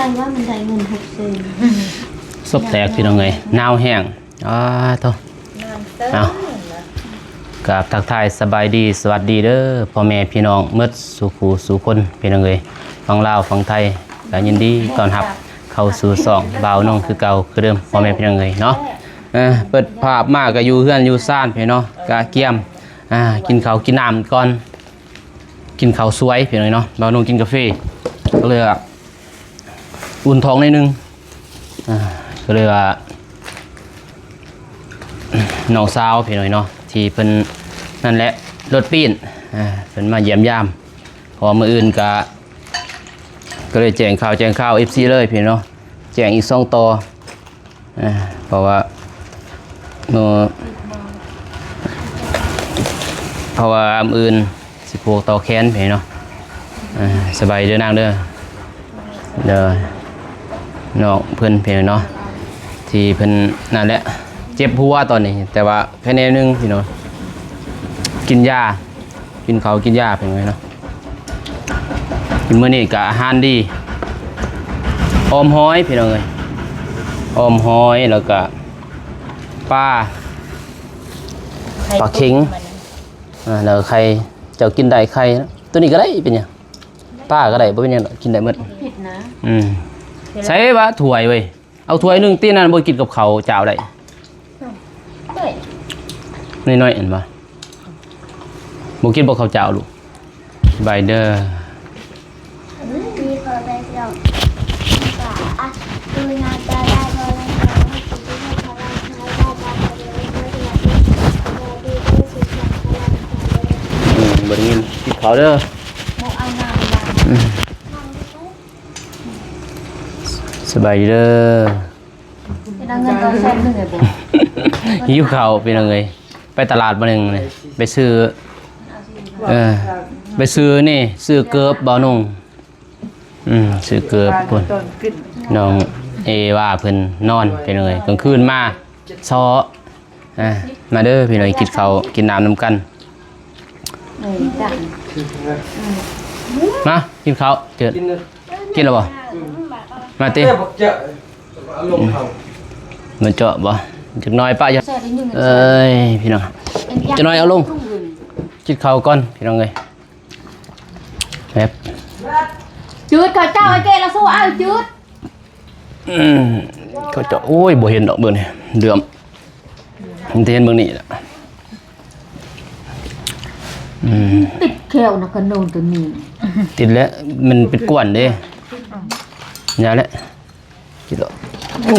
ช่ว่ามันได้เงิน60,000ศพแตกพี่น้องเอ้ยนาวแห้งโตเอากับทักทายสบายดีสวัสดีเด้อพ่อแม่พี่น้องเมื่อสู่ผู้สู่คนพี่น้องเอ้ยฟังลาวฟังไทยก็ยินดีต้อนรับเข้าสู่ช่องบ่าวน้องคือเก่าคือเดิมพ่อแม่พี่น้องเอ้ยเนาะเปิดภาพมากก็อยู่เฮือนอยู่ซ่านพี่น้องก็เกี่ยมกินข้าวกินน้ำก่อนกินข้าวสวยพี่น้องเนาะบ่าวน้องกินกาแฟก็เลยอุ่นท้องนิดนึงก็เลยว่าน้องสาวพี่น้อยเนาะที่เพิ่นนั่นแหละรถปีนเพิ่นมาเยี่ยมยามพอมื้ออื่นก็เลยแจ้งข่าว FC เลยพี่เนาะแจ้งอีก2ต่อเพราะว่ามื้ออื่นสิผูกต่อแขนพี่เนาะสบายเด้อนางเด้อน้องเพิ่นพี่เนาะที่เพิ่นนั่นแหละเจ็บหัวตอนนี้แต่ว่าแค่นี้นึงพี่น้องกินยากินเขากินยาเป็นไงเนาะกินมื้อนี้ก็อาหารดีออมหอยพี่น้องเอ้ยออมหอยแล้วก็ปลาเข็งแล้วไข่เจ้ากินได้ไข่ตัวนี้ก็ได้เป็นหยังปลาก็ได้บ่เป็นหยังกินได้หมดผิดนะใส่ว่าถ้วยเว้ยเอาถ้วยนึงตีนั่นบ่กินกับข้าวเจ้าได้น้อยๆเห็นปะโมกินบอกเขาเจ้าลูกไบเดอร์บริเวณที่เขาเด้อสบายเด้อหิวข้าวเป็นยังไงไปตลาดมาหนึ่งเลยไปซื้อนี่ซื้อเกิบบ่าวนุ่งซื้อเกิบเพิ่นน้องเอว่าเพิ่นนอนเป็นยังไงกลางคืนมาซ้อมาเด้อพี่น้องกินข้าวกินน้ำน้ำกันมากินข้าวเจิดกินแล้วบ่มาติมันเจาะบ่จักน้อยป้าจะเอ้ยพี่น้องจะน้อยเอาลงจิตเขาก่อนพี่น้องเลยแบบจืดเขาเจ้าไอ้เกล้าสู้เอาจืดเขาเจาะโอ้ยบ่เห็นดอกเบิ่งนี่เดือมมันเห็นเบิ่งนี่แหละติดแขวนะกระโนนตัวนี้ติดแล้วมันเป็นก้วนเด้ยาแล้วกินแล้ว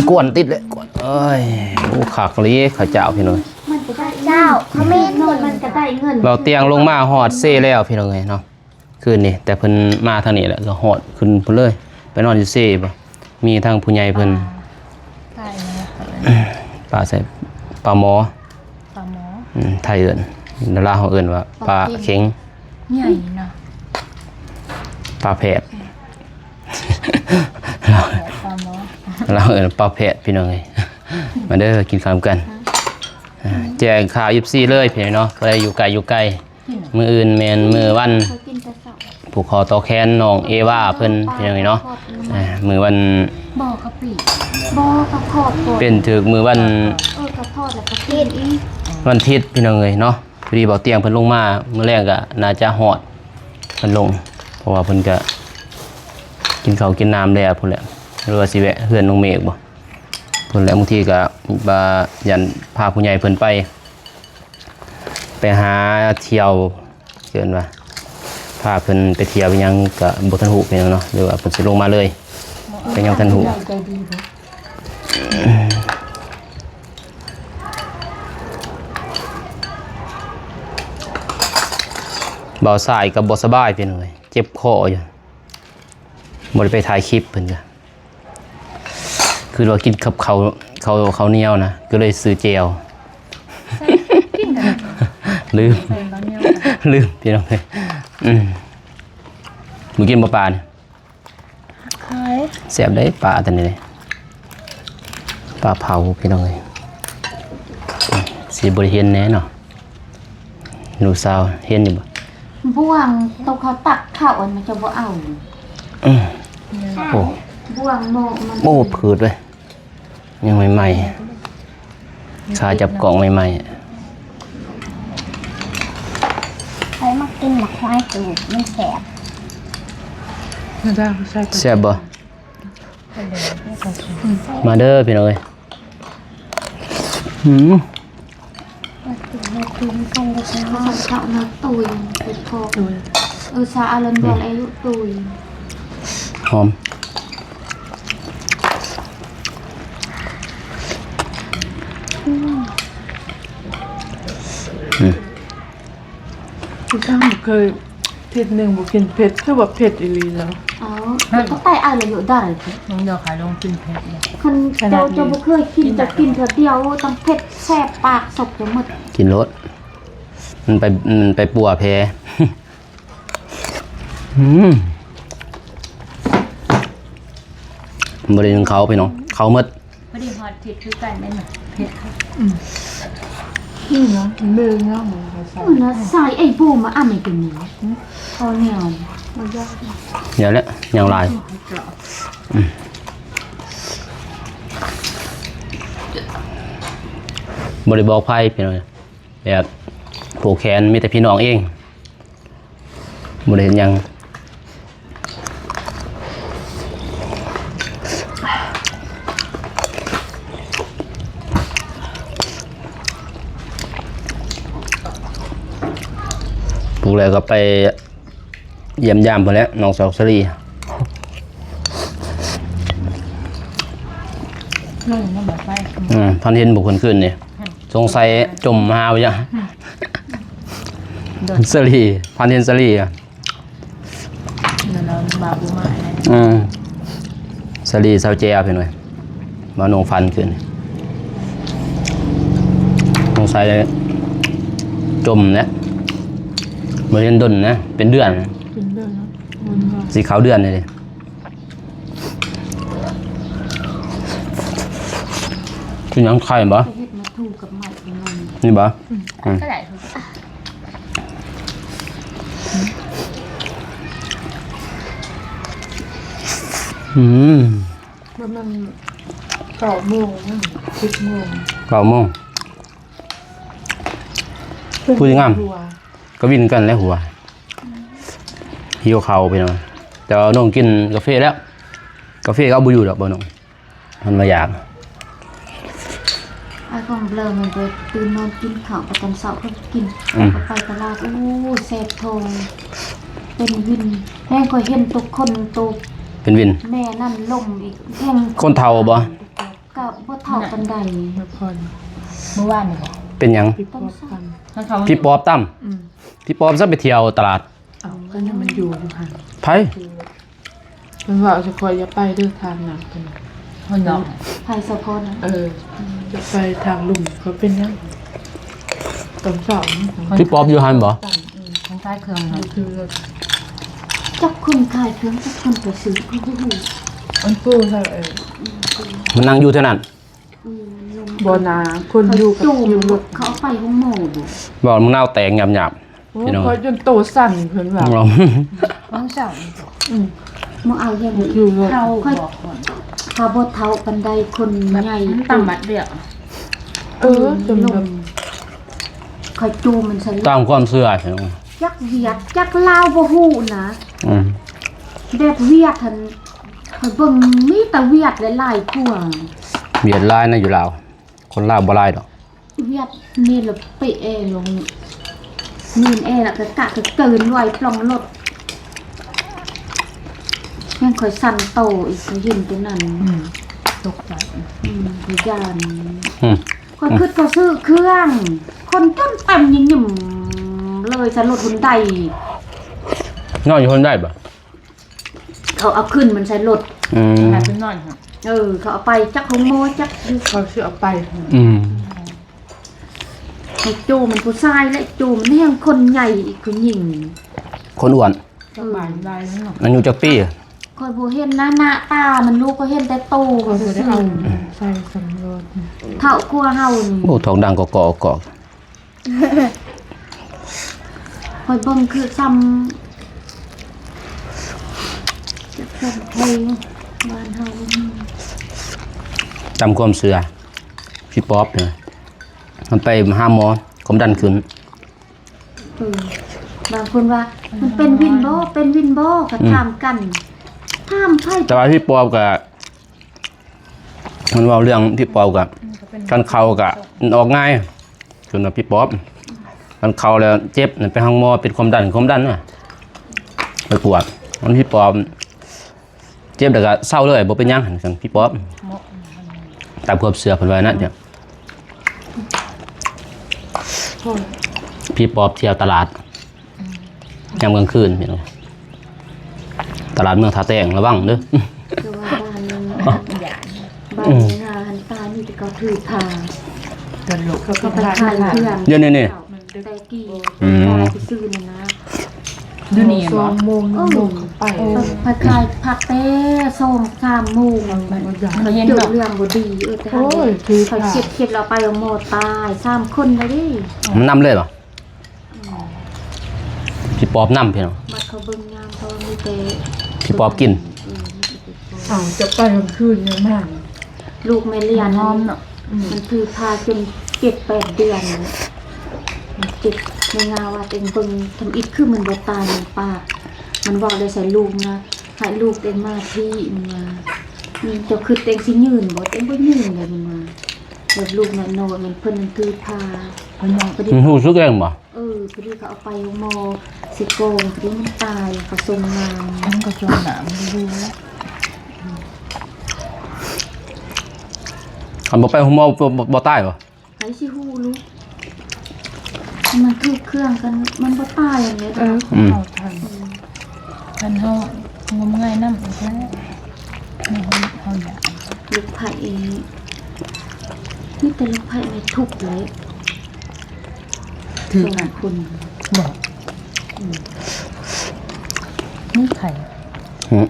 ก้วนติดเลยก้วนเอ้ยโอ้ขากลีข้าเจ้าพี่น้องมันจะได้เจ้าเขาไม่นอนมันจะได้เงินเราเตียงลงมาหอดเซ่แล้วพี่น้องไงเนาะคืนนี้แต่เพิ่นมาทางนี้แหละก็หอดขึ้นเพิ่นเลยไปนอนอยู่เซ่บ่มีทางผู้ใหญ่เพิ่นปลาใส่ปลาหมอไทยเอิ้นดาราเขาเอิ้นว่าปลาเข็งใหญ่เนาะปลาแผดเราเอิ้นปลาแผดพี่น้องไงมาเด้อกินข้าวกันแจกข่าว24เลยพี่เนาะบ่ได้อยู่ไกลมื้ออื่นแม่นมื้อวันผูกคอต่อแขนน้องเอวาเพิ่นพี่น้องเนาะมื้อวันบ่กะปิบ่กะพอดเป็นถึกมื้อวันกะพอดแล้วก็เฮ็ดอีกวันอาทิตย์พี่น้องเอ้ยเนาะพอดีบ่เตียงเพิ่นลงมามื้อแรกก็น่าจะฮอดเพิ่นลงเพราะว่าเพิ่นก็กินข้าวกินน้ำแล้วพุ่นแหละหรือว่าสิแวะเฮือนน้องเมฆบ่เพิ่นแล้วบางทีก็บ่ยันพาผู้ใหญ่เพิ่นไปหาเที่ยวเกินว่าพาเพิ่นไปเที่ยวไปยังก็บ่ทันฮู้เป็นหยังเนาะหรือว่าเพิ่นสิลงมาเลยไปยังทันฮู้เบาสายกับบ่สบายเป็นเลยเจ็บคออยู่บ่ได้ไปถ่ายคลิปเพิ่นจ้ะคือเรากินกับเขาเหนียวนะก็เลยซื้อเจลลืมพี่น้องเลยมึงกินปลาเนี่ยแซ่บได้ปลาตัวนี้เลยปลาเผาพี่น้องเลยสีบริเห็นแน่เนาะหนูสาวเห็นอยู่บ่ บ่วงตรงเขาตักข้าวมันจะบ่เอาโอ้ บ่วงโมมัน โอ้ผืดเลยยังใหม่ๆขาจับกล่องใหม่ ใครมากินหมักควายตูดมันแสบ ไม่ได้ใช่ ๆแซ่บบ่มาเด้อพี่น้องเอ้ยหืม มากินมากินกันเลยใช่ไหม เขาชอบนักตุยเป็นพอชาอารมณ์บอลอายุตุย หอมอืม พี่ข้างเคยเผ็ดหนึ่งบุกินเผ็ดคือแบบเผ็ดอีหลีแล้ว อ๋อก็แต่อะไรอยู่ได้ น้องเดียวขายลงกินเผ็ดเลย คนเจ้าจะบ่เคยกินจะกินเธอเดียวต้องเผ็ดแซ่บปากสบจะหมด กินรสมันไปปัวแพ้ อืมบริเวณเขาพี่น้องเขาหมด ไม่ได้ฮอตเผ็ดคือกันนั่นน่ะเผ็ดค่ะ นี่เนาะเลือเนาะเหมือนกันใส่ นะใส่ไอ้บูมาอ่ะไม่กินเหนียวพอเหนียว เดี๋ยวแล้วยังลายบริบอกไพ่พี่น้องแบบผูกแขนมีแต่พี่น้องเองบริเห็นหยังผูกแล้วก็ไปเยี่ยมยามไปแล้วน้องสาวสลี น้องน้ำแบบไฟ พันเห็นบุคคลขึ้นเนี่ยสงสัยจมหาวะสลีพันเห็นสลีอ่ะ นั่นเราบาบูมาอะไร สลีเซาเจียไปหน่อยมาหนงฟันขึ้นสงสัยจมเนี่ยเหมือนดนนะเป็นเดือน เป็นเลือเนาะมันว่า สีขาวเดือนเลยดิคือยังไข่บ่ ไปเฮ็ดมาถูกกับใหม่เป็นมัน นี่บ่ ก็ได้ทุก อืม มัน9 โมง10 โมง 9 โมง พูดยังไง ก็วิ่งกันแล้วหัวหิวเข่าวไปหน่อยแต่ว่าน้องกินกาแฟแล้ว กาแฟก็เอาบุอยู่ดอกบ่น้องมันมาอยาก ไอ้ของเบลอมันไปตื่นนอนกินข้าวประกันเสาร์ก็กินก็ไปตลาดโอ้แซ่บโทงเป็นวินแม่ก็เห็นตุกคนตุก เป็นวิน แม่นั่นลมอีกแห้ง คนเฒ่าบ่ ก็บ่เท่าปันใด มาพร เมื่อวานนี่ค่ะ เป็นหยัง พี่ปอบกัน แล้วเขา พี่ปอบตั้มพี่ปอบซะไปเที่ยวตลาด เอาก็ยังมันอยู่ห่าง ไผ มันว่าจะคอยอย่าไปเดินทางหนักกัน คนน้อง ไผสะพอน จะไปทางลุ่มเขาเป็นยังตอนสอง พี่ปอบอยู่หันบ่ คนใต้เครื่องนะ คือ จักคนขายเครื่องจักคนไปซื้อก็บ่ฮู้ มันฟูใช่ มันนั่งอยู่เท่านั้น บอนาคนอยู่กับ จู คิวรถ เขาเอาไปห้องหมอบ่ บอกมึงเน่าแตกหยาบ โอ้เขาจนโตสั่นเพิ่นว่า ๆเรา น้องสาว มึงเอาอย่างนี้ อยู่รถ เขาบอกคน เขาบ่เท่าปันใดคนใหญ่ ตั้งบัตรเดียว จน ล แบบ มคอยจูมันใส่ ตามความเชื่อใช่ไหม จักเวียดจักลาวบ่ฮู้นะ อืม แบบเวียดหั่นคอยเบิ่งมีแต่เวียดหลายๆกว่า เบียดลายนะอยู่ลาวคนลาวบ่ลายดอก เวียดนี่ละเปเอลงนี่เอละก็กะก็เกินไว้ปล่องรถยังคอยสั่นโตอีกก็เห็นตัวนั้น ตกใจ พยาน อืม คอยขึ้นก็ซื้อเครื่อง คนต้นต่ำยิ่งหยิ่มเลยสลดหุ่นใด นอนอยู่คนได้บ่ เขาเอาขึ้นมันใช้รถ อืม หายเป็นนอนค่ะ เขาเอาไปจักของโมจัก เขาเชื่อไป อืม ไอ้จูมันผู้ชายและไอ้จูมันแห้งคนใหญ่อีกคือหญิง คนอ้วน สบายได้แล้วเนาะ อายุจักปีอะ คอยบ่เห็นหน้าตามันลูกก็เห็นแต่โต เขา ก็ จะได้ ซื่อ เอาใส่สำรวจ เท่ากลัวเฮานี่ โอ้ท้องดังกอกๆ คอยเบิ่งคือซ้ำจะเพิ่นเพลง บ้านเฮา จำความเสือพี่ป๊อปเนี่ยมันไปหาหมอความดันขึ้น บางคนว่ามันเป็นวินโบเป็นวินโบก็ถามกันถามไผ แต่ว่าพี่ป๊อปกับมันเว่าเรื่องพี่ป๊อปกับกันเข่ากับออกง่ายส่วนพี่ป๊อปกันเข่าแล้วเจ็บไปห้องหมอเป็นความดันน่ะไปปวดมันพี่ป๊อปเจ็บแต่ก็เศร้าเลยบ่เป็นหยังกันพี่ป๊อปตามความเสือเพิ่นว่านั่นเนี่ยพี่ป๊อปเที่ยวตลาดยามกลางคืนพี่น้องตลาดเมืองท่าแตงระวังเด้อ คือว่าบ้านนึงบ้านนี้นะหันตานี่ที่เขาถือพา เดินลูกเขา เขา ก็ ไป พา ขายเครื่อง เดี๋ยวนี่ แต่กี่ อืม ขายไปซื้อนี่นะ ดูนี่ ส บ่ องโมงหนึ่งโมงไป ไปขายผักเต้ส้ม3 โมง เขาเห็น จุด บ่ เรื่องบ่ดีแต่ โอ้ยคือ เขาเข็ดเราไปเอาโมตาย3 คนเลยดิ มันนำเลยป่ะพี่ป๊อปนำพี่น้อง มาเขาเบิ่งงามเขามีแต่ พี่ป๊อปกิน อ้าวจะไปกลางคืนยังมาก ลูกแม่เลี้ยง หอมเนาะ มันคือพาจน7-8 เดือนมันเจ็บในงาว่าเองเบิ่งทำอิดคือมันบ่ตายมันปากมันบอกเลยใส่ลูกนะให้ลูกเองมาที่มันมานี่เจ้าคือเองสิยืนบ่เองบ่ยืนเลยมันมาแบบลูกน่ะโนดมันเพิ่นคือพาเพิ่นพอดี มันหูซึกเองบ่ พอดีเขาเอาไปโมสิโกงพอดีมันตายเขาส่งงาน มันก็จมน้ำดูแล้ว คันบ่ไปหัวหมอบ่ตายบ่ ไผสิฮู้ลูกมันคือเครื่องกันมันบ่ตายอย่างนี้ เออ เอาทันทันเฮางมง่ายน้ำอีกแล้วเฮาอยาก ลูกไผ่เองนี่แต่ลูกไผ่ในทุกข์เลย ถือ ส่ง อ่ะ คุณ บอกนี่ไข่ หือ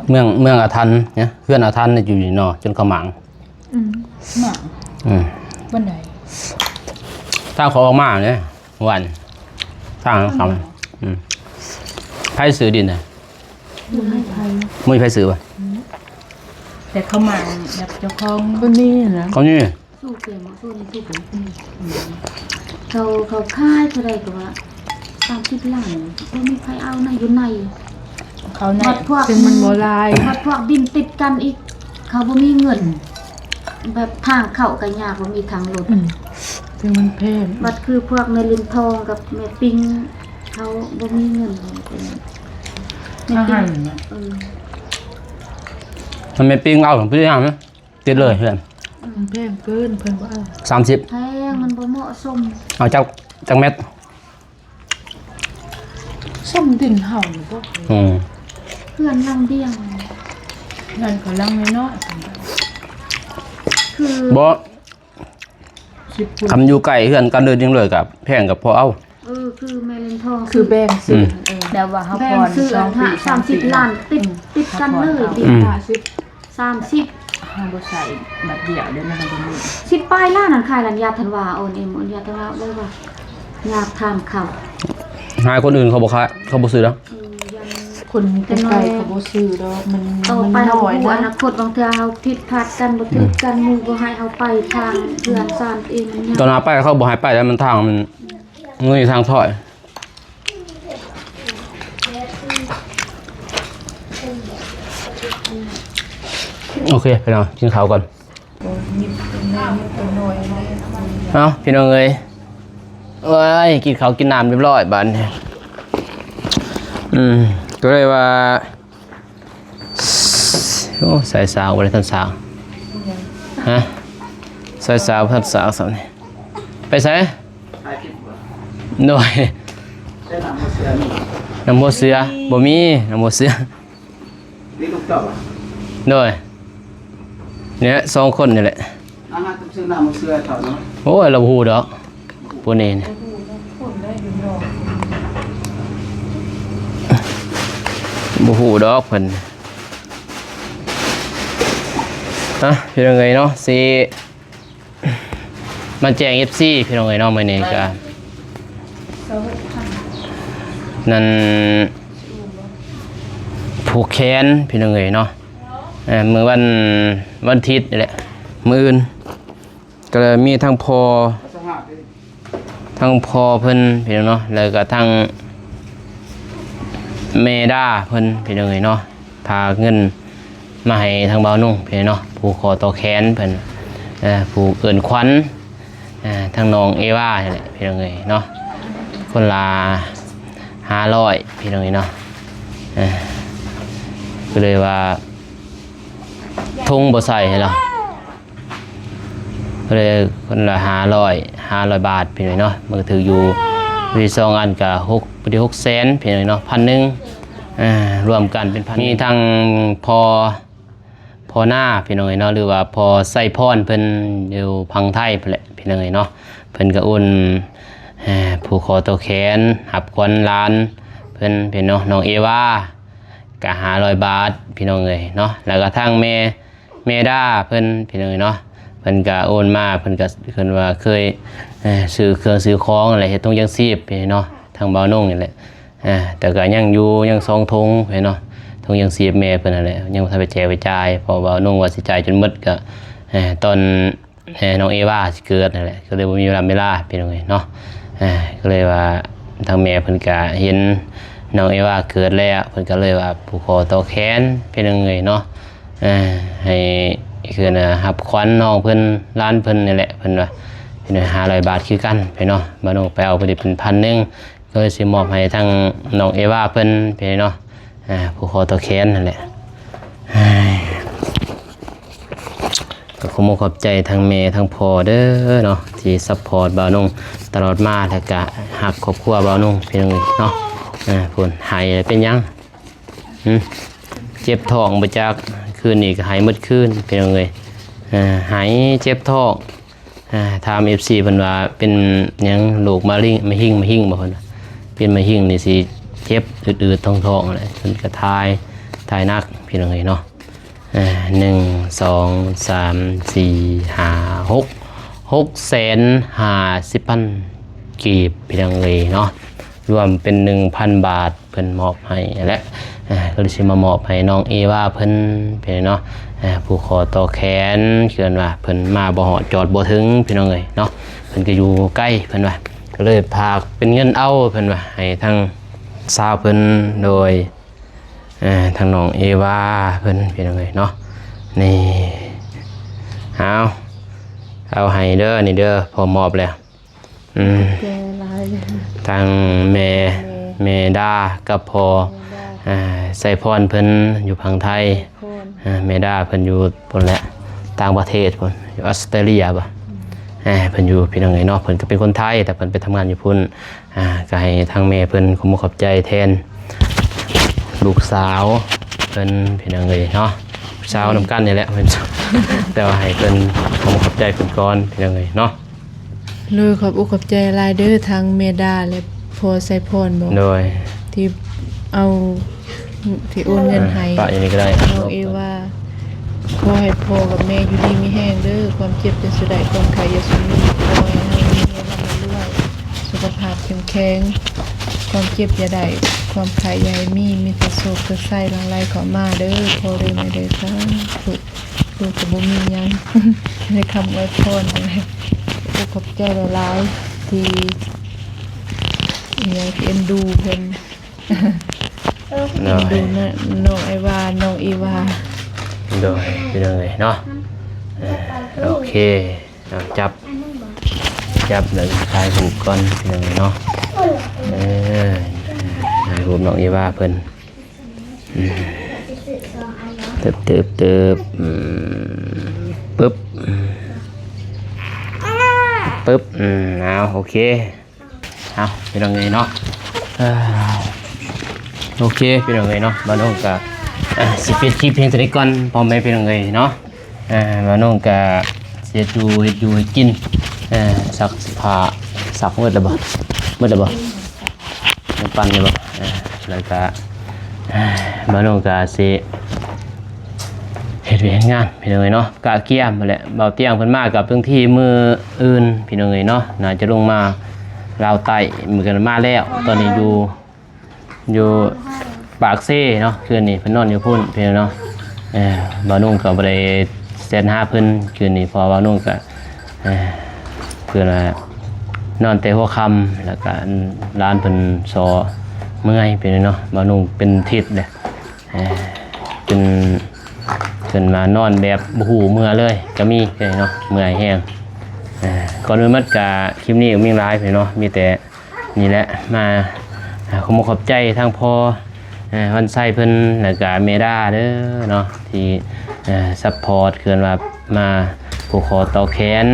เมืองอาทันเนี่ยเพื่อนอาทันเนี่ยอยู่นี่เนาะจนเขาหมัง หมา อืม บันได ถ้าเขาออกมาเนี่ยวันทางเขาไผซื้อดินน่ะ ลูกไผ่ไผ่ มื้อไผซื้อบ่ แต่เขาหมาแบบเจ้าของ คนนี้นะ เขานี่ สู้เกมสู้นี่สู้กันเขาค่ายเท่าไรก็ว่า30 ล้านบ่มีใครเอานะอยู่ใน เขาใน วัดพวก ซึ่งมันโมลาย วัดพวกดินติดกันอีก เขาบ่มีเงิน แบบทางเข้าก็ยากบ่มีทางรถ ซึ่งมันแพง วัดคือพวกแม่ลินทองกับแม่ปิงเขาบ่มีเงินแม่ อา ปิ หาร ง เนี่ย มันไม่ปิ้งเอาพี่ยังมั้ยติดเลยเพื่อน มันแพงเกินเพิ่นบ่เอา 30 แพงมันบ่เหมาะสม เอาจักเม็ด ส้มดินเห่าหรือบ่ เพื่อนลังเดียง นั่นก็ลังน้อย คือ บ่ ๆ10ปุ่น คำอยู่ไกลเพื่อนกันเดินยังเลยกับแพงกับพอเอา คือแม่ลินทอง คือแบ่งซื้อ แต่ว่าเฮา แพ ก่ ง อน ซื้อ 2 ปี 30 ล้านติดกันเลยติด 30 เฮาบ่ใส่บัดเดียวเดี๋ยวมันก็บ่มี 10ปลายล้านนั่นขายลันยาธันวาโอนเอนยาธันวาบ่ว่ายากทามเขา หายคนอื่นเขาบอกเขาบอกซื้อแล้ว ยัน คนใกล้ๆเขาบ่ซื้อดอกมัน ต่อ มัน ไปเรา น้อย ผู้อ นะ นาคตบางเทื่อเฮาผิดพลาดกันบ่ถือกันหมู่บ่ให้เอาไปทางเพื่อนซ่านเองมันยาก ตอนหาไปเขาบอกให้ไปแล้วมันทางมันเงยทางถอยโอเคไปเอากินข้าวก่อนเอาพี่น้องเอ้ยว้ายกินข้าวกินน้ำเรียบร้อยบ้านเนี่ยก็เลยว่าโอ้ใส่สาวอะไรท่านสาวฮะใส่สาวท่านสาวสาวนี่ไปใส่หน่อยน้ำโมเสือบ่มีน้ำโมเสือ นี่ลูกเจ้าอ่ะ หน่อยเนี่ย2 คนนี่แหละ อาหารต้องซื้อน้ำมาเสื้อเขาเนาะ โอ้ยเราหูดอกพวกนี้เนี่ยบ่หูดอกเพิ่นฮะพี่น้องเอ้ยเนาะสิมาแจ้ง FC พี่น้องเอ้ยเนาะมื้อนี้ก็นั่นผูกแขนพี่น้องเอ้ยเนาะ มื้อวันอาทิตย์นี่แหละมื้ออื่นก็เลยมีทั้งพอเพิ่นพี่น้องเนาะแล้วก็ทั้งเมด้าเพิ่นพี่น้องเนาะพาเงินมาให้ทางบ่าวนุ่งพี่น้องเนาะผู้ขอต่อแขนเพิ่นผู้เอิ้นขวัญทางน้องเอวานี่แหละพี่น้องเนาะคนละ500พี่น้องเนาะก็เลยว่าทุ่งบ่ใส่ให้เราก็เลยคนละ500บาทพี่น้องเนาะมันก็ถืออยู่มี2อันก็6แสนพี่น้องเนาะ1,000รวมกันเป็นพันมีทางพอหน้าพี่น้องเนาะหรือว่าพอไส้พรเพิ่นอยู่พังไทยแหละพี่น้องเนาะเพิ่นก็อุ่นผู้ขอตัวแขนหับควันล้านเพิ่นพี่น้องน้องเอวาก็500 บาทพี่น้องเนาะแล้วก็ทางแม่ด้าเพิ่นพี่น้องเนาะเพิ่นก็โอนมาเพิ่นก็เพิ่นว่าเคยซื้อเครื่องซื้อของอะไรเฮ็ดตรงยังซีบพี่เนาะทางบ่าวนุ่งนี่แหละแต่ก็ยังอยู่ยัง2 ธงพี่เนาะธงยังซีบแม่เพิ่นนั่นแหละยังบ่ทันไปแจกไปจ่ายเพราะบ่าวนุ่งว่าสิจ่ายจนหมดก็ตอนน้องเอวาสิเกิดนั่นแหละก็เลยบ่มีเวลาพี่น้องเนาะก็เลยว่าทางแม่เพิ่นก็เห็นน้องเอวาเกิดแล้วเพิ่นก็เลยว่าผู้ขอต่อแขนพี่น้องเนาะให้คือหับขวัญน้องเพิ่นร้านเพิ่นนี่แหละเพิ่นว่าเป็น500 บาทคือกันพี่เนาะบ่าวนุ่งไปเอาไปเป็น 1,000ก็เลยสิมอบให้ทางน้องเอวาเพิ่นพี่เนาะผู้ขอต่อแขนนั่นแหละก็ขอบใจทางแม่ทางพ่อเด้อเนาะที่ซัพพอร์ตบ่าวนุ่งตลอดมาแล้วก็หักครอบครัวบ่าวนุ่งพี่น้องเนาะเพิ่นหายเป็นยังเจ็บท้องบ่จักคืนนี้ก็หายหมดคืนพี่น้องหายเจ็บท้องถาม FC เพิ่นว่าเป็นหยังโรคมะเร็งมะหิ่งบ่เพิ่นเป็นมะหิ่งนี่สิเจ็บอืดๆท้องๆอะไรเพิ่นก็ทายนักพี่น้องเนาะ1 2 3 4 5 650,000 กีบพี่น้องเนาะรวมเป็น 1,000 บาทเพิ่นมอบให้และก็เลยสิมามอบให้น้องเอวาเพิ่นพี่เนาะผู้ขอต่อแขนเชื่อว่าเพิ่นมาบ่ฮอดจอดบ่ถึงพี่น้องเนาะเพิ่นก็อยู่ใกล้เพิ่นว่าก็เลยพากเป็นเงินเอาเพิ่นว่าให้ทางสาวเพิ่นโดยทางน้องเอวาเพิ่นพี่น้องเนาะนี่เอาให้เด้อนี่เด้อพอมอบแล้วทางแม่ด้ากับพอใส่พรเพิ่นอยู่พังไทยแม่ด้าเพิ่นอยู่พุ่นแหละต่างประเทศพุ่นอยู่ออสเตรเลียบ่เพิ่นอยู่พี่น้องเนาะเพิ่นก็เป็นคนไทยแต่เพิ่นไปทำงานอยู่พุ่นก็ให้ทางแม่เพิ่นขอบใจแทนลูกสาวเพิ่นพี่น้องเนาะลูกสาวนำกันนี่แหละเพิ่นแต่ว่าให้เพิ่นขอบใจเพิ่นก่อนพี่น้องเนาะเลยขอบใจหลายเด้อทางเมดาและพอใส่พรบ่โดยที่เอาที่โอนเงินให้ปะอย่างนี้ก็ได้น้องเอว่าขอให้พ่อกับแม่อยู่ดีมีแห้งเด้อความเจ็บเป็นสุดใดความไข้อย่าสูมีขอให้มีเงินเรื่อยๆสุขภาพเข้มแข็งความเจ็บอย่าได้ความไข้อย่าให้มีแต่โศกแต่ไส้หลั่งไหลเข้ามาเด้อพ่อเด้อแม่เด้อค่ะลูกก็บ่มีหยังในคำอวยพรนั่นแหละขอบใจหลายๆที่เอ็นดูเพิ่นดูนะน้องไอวาน้องอีวาโดยเป็นยังไงเนาะโอเคจับหนึ่งถ่ายรูปก่อนเป็นยังไงเนาะถ่ายรูปน้องอีวาเพิ่นเติบปึ๊บเอาโอเคเอาเป็นยังไงเนาะโอเคเป็นยังไงเนาะบ้านน้องก็สิปิดคลิปเพียงเท่านี้ก่อนพอไม่เป็นยังไงเนาะบ้านน้องก็เสียดูให้กินสักผ้าสักมืดแล้วบ่ปั่นเลยบ่แล้วก็บ้านน้องก็สิเฮ็ดเวียกงานพี่น้องเนาะกะเกียมนั่นแหละเบาเตียงเพิ่นมากับพื้นที่มืออื่นพี่น้องเนาะน่าจะลงมาลาวใต้มือกันมาแล้วตอนนี้อยู่ปากเซ่เนาะคืนนี้เพิ่นนอนอยู่พุ่นพี่น้องเนาะ บ่าวนุ่งก็บ่ได้เซ็นหาเพิ่นคืนนี้พอบ่าวนุ่งก็เพิ่นว่านอนแต่หัวค่ำแล้วก็ร้านเพิ่นซอเมื่อยไปเนาะบ่าวนุ่งเป็นทิศเด้เป็นเพิ่นมานอนแบบบ่ฮู้เมื่อเลยก็มีเนาะเมื่อยแฮงก่อนอื่นมัดก็คลิปนี้ก็มีหลายไปเนาะมีแต่นี่แหละมาขอบใจทางพ่อวันไส้เพิ่นแล้วก็เมด้าเด้อเนาะที่ซัพพอร์ตเกินว่ามาผูกคอต่อแขน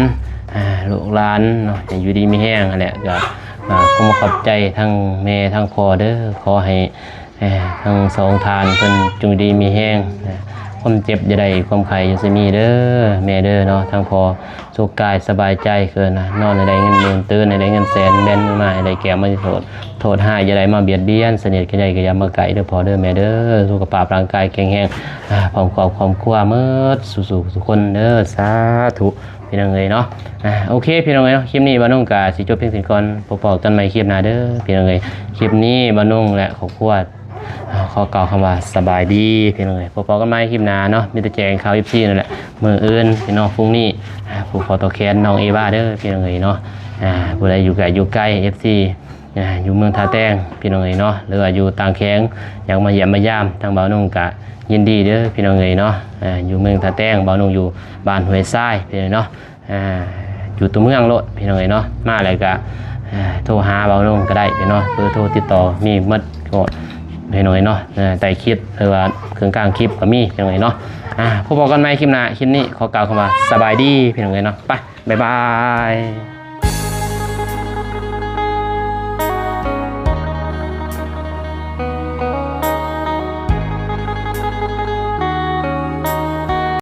ลูกหลานเนาะอยู่ดีมีแห้งนั่นแหละก็ขอบใจทั้งแม่ทั้งพ่อเด้อขอให้ทั้งสองทานเพิ่นจงดีมีแห้งความเจ็บอย่าได้ความไข้อย่าสิมีเด้อแม่เด้อเนาะทั้งพ่อสุขกายสบายใจเกินนะนอนได้เงินหมื่นตื่นได้เงินแสนแบนมือมาได้แก้วมาโทษหาอย่าได้มาเบียดเบียนเสน่ห์กันใหญ่ก็อย่ามาไกลเด้อพ่อเด้อแม่เด้อสุขภาพร่างกายแข็งแรงพร้อมความครัวเมิดสู่ทุกคนเด้อสาธุพี่น้องเอ้ยเนาะโอเคพี่น้องเอ้ยเนาะคลิปนี้บ่าวนุ่งก็สิจบเพียงเท่านี้ก่อนพบกันใหม่คลิปหน้าเด้อพี่น้องเอ้ยคลิปนี้บ่าวนุ่งและครอบครัวขอกล่าวคำว่าสบายดีพี่น้องเอ้ยพบกันใหม่คลิปหน้าเนาะมีแต่แจ้งข่าว FC นั่นแหละมื้ออื่นพี่น้องพรุ่งนี้ผู้ขอต่อแขนน้องเอวาเด้อพี่น้องเอ้ยเนาะผู้ใดอยู่ใกล้ FC อยู่เมืองท่าแต้งพี่น้องเอ้ยเนาะหรือว่าอยู่ต่างแข้งอยากมาเยี่ยมมายามทางบ่าวนุ่งก็ยินดีเด้อพี่น้องเอ้ยเนาะอยู่เมืองท่าแต้งบ่าวนุ่งอยู่บ้านห้วยทรายพี่น้องเนาะอยู่ตัวเมืองโลดพี่น้องเอ้ยเนาะมาอะไรก็โทรหาบ่าวนุ่งก็ได้พี่เนาะเบอร์โทรติดต่อมีหมดก็พี่น้องเอ้ยเนาะใต้คลิปหรือว่าเครื่องกลางคลิปก็มีพี่น้องเอ้ยเนาะพบกันใหม่คลิปหน้าคลิปนี้ขอกล่าวคำว่าสบายดีพี่น้องเอ้ยเนาะไปบ๊ายบาย